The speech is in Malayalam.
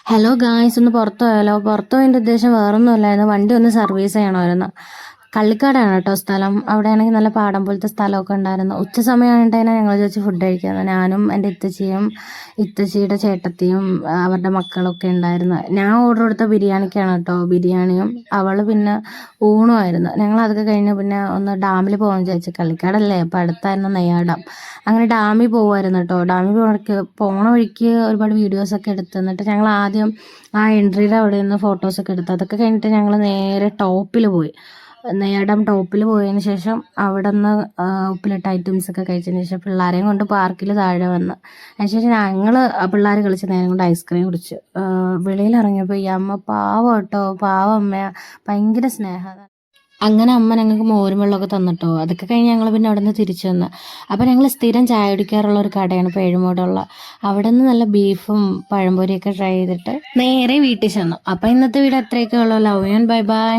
ഹലോ ഗായ്സ്, ഒന്ന് പുറത്തു പോയാലോ? പുറത്തു പോയതിൻ്റെ ഉദ്ദേശം വേറൊന്നുമല്ലായിരുന്നു, വണ്ടി ഒന്ന് സർവീസ് ചെയ്യണമായിരുന്നു. കള്ളിക്കാടാണ് കേട്ടോ സ്ഥലം. അവിടെ ആണെങ്കിൽ നല്ല പാടം പോലത്തെ സ്ഥലമൊക്കെ ഉണ്ടായിരുന്നു. ഉച്ച സമയമായിട്ടതിനെ ഞങ്ങൾ ചോദിച്ച് ഫുഡ് കഴിക്കുന്നത്. ഞാനും എൻ്റെ ഇത്തച്ചിയും ഇത്തച്ചിയുടെ ചേട്ടത്തിയും അവരുടെ മക്കളൊക്കെ ഉണ്ടായിരുന്നു. ഞാൻ ഓർഡർ കൊടുത്ത ബിരിയാണിക്കാണ് കേട്ടോ, ബിരിയാണിയും അവൾ പിന്നെ ഊണുമായിരുന്നു. ഞങ്ങൾ അതൊക്കെ കഴിഞ്ഞ് പിന്നെ ഒന്ന് ഡാമിൽ പോകാൻ വിചാരിച്ചു. കള്ളിക്കാടല്ലേ, അപ്പോൾ അടുത്തായിരുന്നു നെയ്യാർ. അങ്ങനെ ഡാമിൽ പോകുമായിരുന്നു കേട്ടോ. ഡാമിൽ പോണ വഴിക്ക് ഒരുപാട് വീഡിയോസൊക്കെ എടുത്ത്, എന്നിട്ട് ഞങ്ങൾ ആദ്യം ആ എൻട്രിയുടെ അവിടെ നിന്ന് ഫോട്ടോസൊക്കെ എടുത്തു. അതൊക്കെ കഴിഞ്ഞിട്ട് ഞങ്ങൾ നേരെ ടോപ്പിൽ പോയി. നെയ്യാർ ടോപ്പിൽ പോയതിന് ശേഷം അവിടെ നിന്ന് ഉപ്പിലിട്ട ഐറ്റംസ് ഒക്കെ കഴിച്ചതിന് ശേഷം പിള്ളേരെയും കൊണ്ട് പാർക്കിൽ താഴെ വന്ന് അതിനുശേഷം ഞങ്ങൾ പിള്ളേർ കളിച്ച് നേരം കൊണ്ട് ഐസ്ക്രീം കുടിച്ചു. വെളിയിൽ ഇറങ്ങിയപ്പോൾ ഈ അമ്മ പാവം കേട്ടോ, പാവം അമ്മ, ഭയങ്കര സ്നേഹം. അങ്ങനെ അമ്മ ഞങ്ങൾക്ക് മോരും വെള്ളമൊക്കെ തന്നിട്ടോ. അതൊക്കെ കഴിഞ്ഞ് ഞങ്ങൾ പിന്നെ അവിടെ നിന്ന് തിരിച്ചു വന്ന്. അപ്പോൾ ഞങ്ങൾ സ്ഥിരം ചായ കുടിക്കാറുള്ള ഒരു കടയാണ് പേഴുമൂടുള്ള. അവിടെ നിന്ന് നല്ല ബീഫും പഴംപൊരിയൊക്കെ ട്രൈ ചെയ്തിട്ട് നേരെ വീട്ടിൽ ചെന്നു. അപ്പോൾ ഇന്നത്തെ വീഡിയോ അത്രയൊക്കെ ഉള്ളൂ. Love you and bye bye.